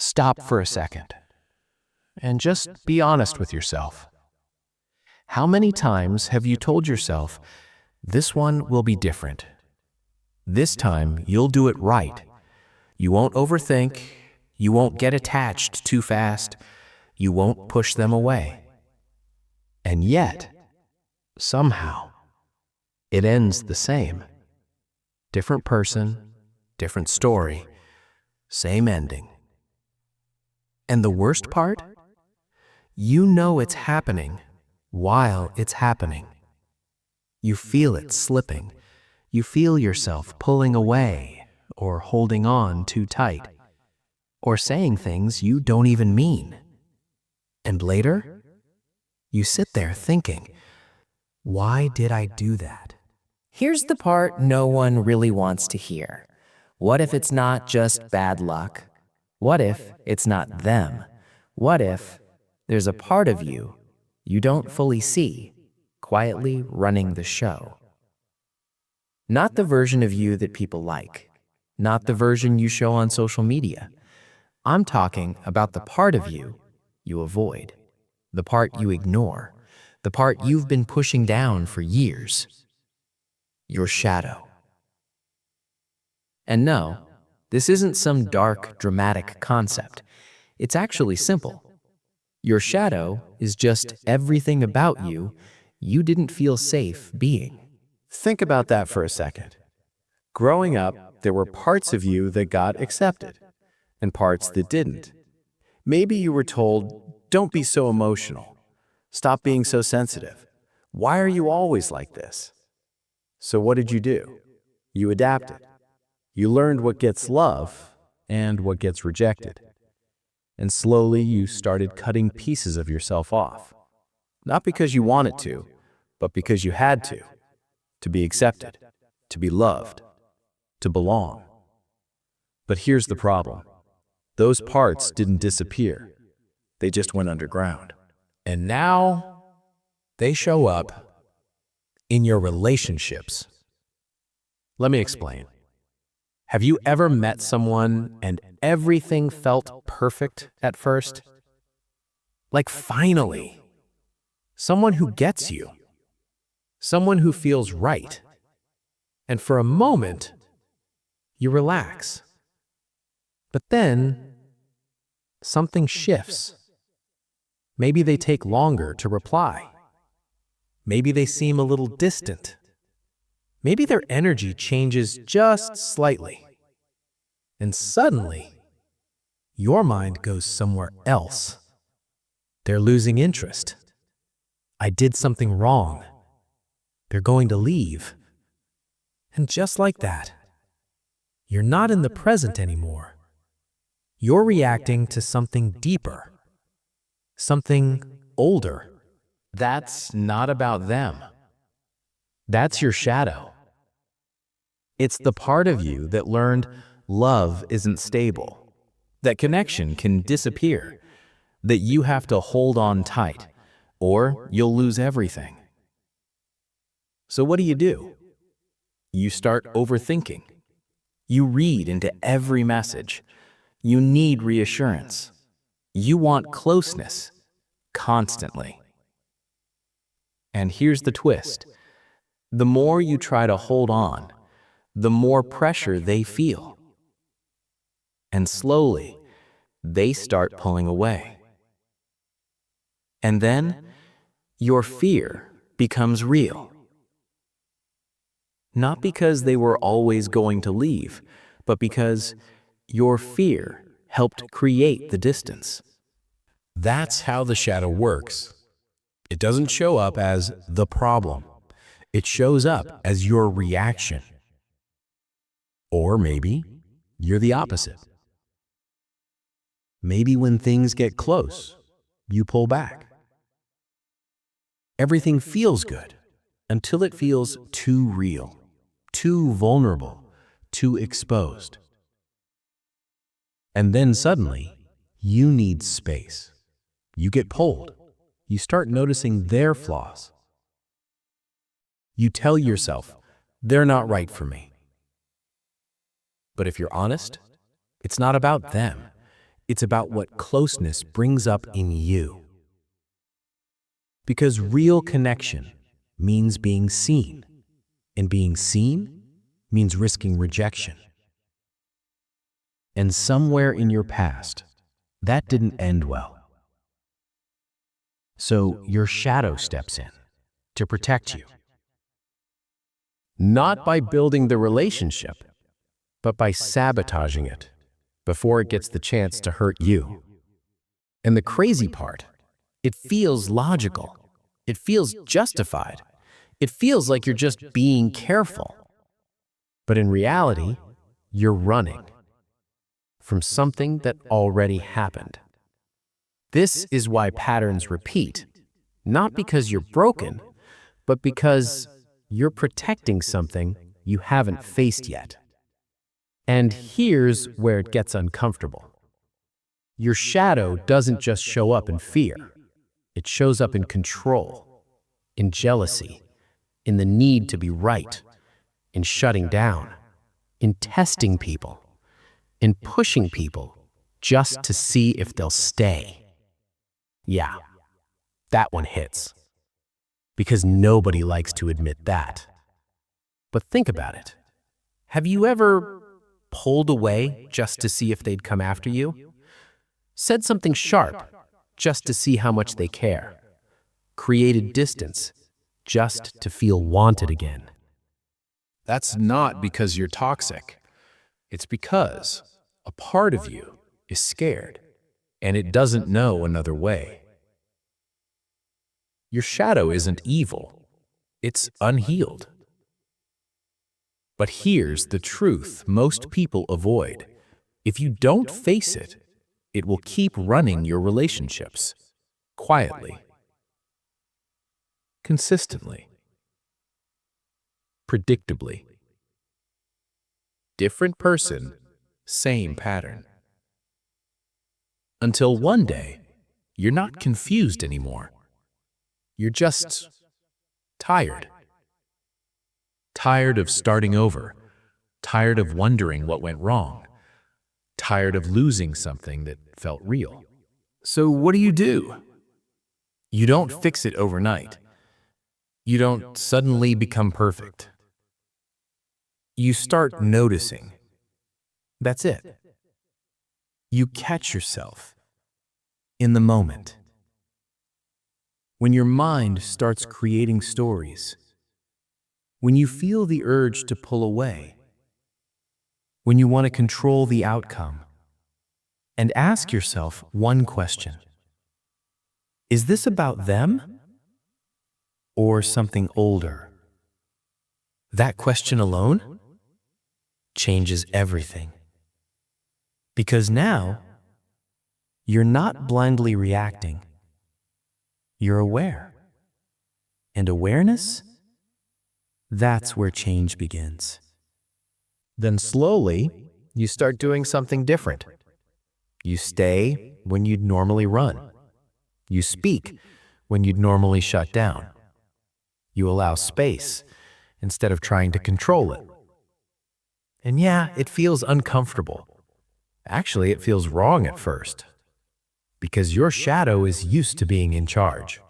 Stop for a second and just be honest with yourself. How many times have you told yourself, this one will be different? This time you'll do it right. You won't overthink. You won't get attached too fast. You won't push them away. And yet, somehow, it ends the same. Different person, different story, same ending. And the worst part? You know it's happening while it's happening. You feel it slipping. You feel yourself pulling away or holding on too tight or saying things you don't even mean. And later, you sit there thinking, why did I do that? Here's the part no one really wants to hear. What if it's not just bad luck? What if it's not them? What if there's a part of you you don't fully see, quietly running the show? Not the version of you that people like, not the version you show on social media. I'm talking about the part of you you avoid, the part you ignore, the part you've been pushing down for years. Your shadow. And no, this isn't some dark, dramatic concept. It's actually simple. Your shadow is just everything about you you didn't feel safe being. Think about that for a second. Growing up, there were parts of you that got accepted and parts that didn't. Maybe you were told, don't be so emotional. Stop being so sensitive. Why are you always like this? So what did you do? You adapted. You learned what gets love and what gets rejected. And slowly you started cutting pieces of yourself off. Not because you wanted to, but because you had to be accepted, to be loved, to belong. But here's the problem. Those parts didn't disappear. They just went underground. And now they show up in your relationships. Let me explain. Have you ever met someone and everything felt perfect at first? Like finally, someone who gets you, someone who feels right. And for a moment, you relax. But then, something shifts. Maybe they take longer to reply. Maybe they seem a little distant. Maybe their energy changes just slightly. And suddenly, your mind goes somewhere else. They're losing interest. I did something wrong. They're going to leave. And just like that, you're not in the present anymore. You're reacting to something deeper, something older. That's not about them. That's your shadow. It's the part of you that learned love isn't stable, that connection can disappear, that you have to hold on tight, or you'll lose everything. So what do? You start overthinking. You read into every message. You need reassurance. You want closeness constantly. And here's the twist. The more you try to hold on, the more pressure they feel. And slowly, they start pulling away. And then, your fear becomes real. Not because they were always going to leave, but because your fear helped create the distance. That's how the shadow works. It doesn't show up as the problem. It shows up as your reaction. Or maybe you're the opposite. Maybe when things get close, you pull back. Everything feels good until it feels too real, too vulnerable, too exposed. And then suddenly, you need space. You get pulled. You start noticing their flaws. You tell yourself, they're not right for me. But if you're honest, it's not about them. It's about what closeness brings up in you. Because real connection means being seen, and being seen means risking rejection. And somewhere in your past, that didn't end well. So your shadow steps in to protect you. Not by building the relationship, but by sabotaging it before it gets the chance to hurt you. And the crazy part, it feels logical. It feels justified. It feels like you're just being careful. But in reality, you're running from something that already happened. This is why patterns repeat, not because you're broken, but because you're protecting something you haven't faced yet. And here's where it gets uncomfortable. Your shadow doesn't just show up in fear. It shows up in control, in jealousy, in the need to be right, in shutting down, in testing people, in pushing people just to see if they'll stay. Yeah, that one hits. Because nobody likes to admit that. But think about it. Have you ever pulled away just to see if they'd come after you? Said something sharp just to see how much they care? Created distance just to feel wanted again? That's not because you're toxic. It's because a part of you is scared, and it doesn't know another way. Your shadow isn't evil. It's unhealed. But here's the truth most people avoid. If you don't face it, it will keep running your relationships quietly, consistently, predictably. Different person, same pattern. Until one day, you're not confused anymore. You're just tired. Tired of starting over. Tired of wondering what went wrong. Tired of losing something that felt real. So what do? You don't fix it overnight. You don't suddenly become perfect. You start noticing. That's it. You catch yourself in the moment. When your mind starts creating stories, when you feel the urge to pull away, when you want to control the outcome, and ask yourself one question. Is this about them or something older? That question alone changes everything. Because now, you're not blindly reacting. You're aware. And awareness? That's where change begins. Then slowly, you start doing something different. You stay when you'd normally run. You speak when you'd normally shut down. You allow space instead of trying to control it. And yeah, it feels uncomfortable. Actually, it feels wrong at first. Because your shadow is used to being in charge.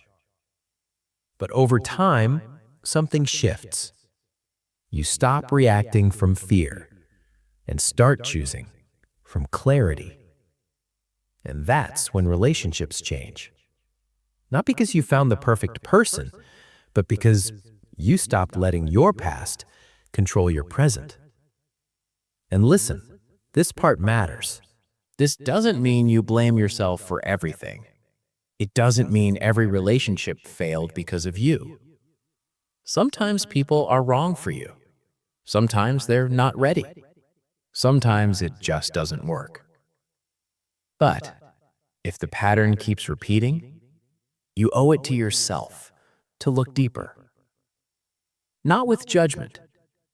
But over time, something shifts. You stop reacting from fear and start choosing from clarity. And that's when relationships change. Not because you found the perfect person, but because you stopped letting your past control your present. And listen, this part matters. This doesn't mean you blame yourself for everything. It doesn't mean every relationship failed because of you. Sometimes people are wrong for you. Sometimes they're not ready. Sometimes it just doesn't work. But if the pattern keeps repeating, you owe it to yourself to look deeper. Not with judgment,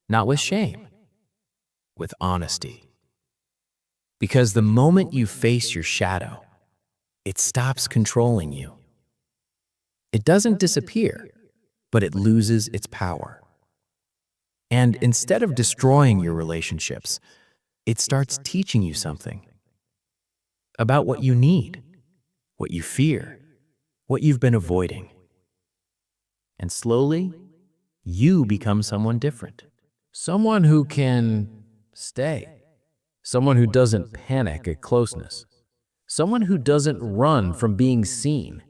not with shame, with honesty. Because the moment you face your shadow, it stops controlling you. It doesn't disappear, but it loses its power. And instead of destroying your relationships, it starts teaching you something. about what you need, what you fear, what you've been avoiding. And slowly, you become someone different. Someone who can stay. Someone who doesn't panic at closeness. Someone who doesn't run from being seen.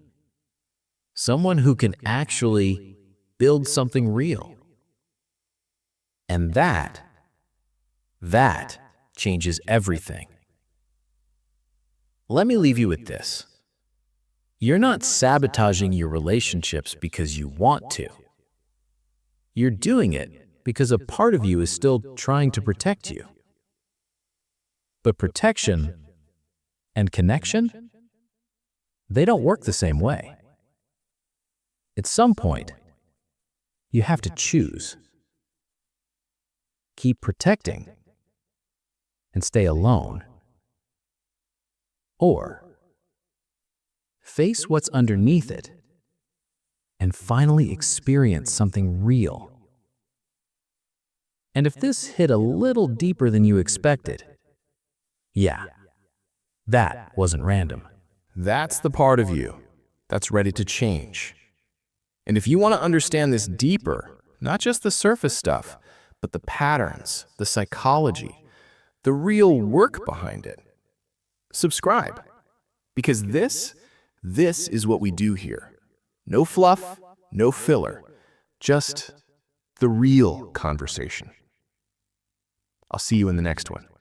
Someone who can actually build something real. And that changes everything. Let me leave you with this. You're not sabotaging your relationships because you want to. You're doing it because a part of you is still trying to protect you. But protection and connection, they don't work the same way. At some point, you have to choose. Keep protecting and stay alone. Or face what's underneath it and finally experience something real. And if this hit a little deeper than you expected, yeah, that wasn't random. That's the part of you that's ready to change. And if you want to understand this deeper, not just the surface stuff, but the patterns, the psychology, the real work behind it, subscribe. Because this is what we do here. No fluff, no filler, just the real conversation. I'll see you in the next one.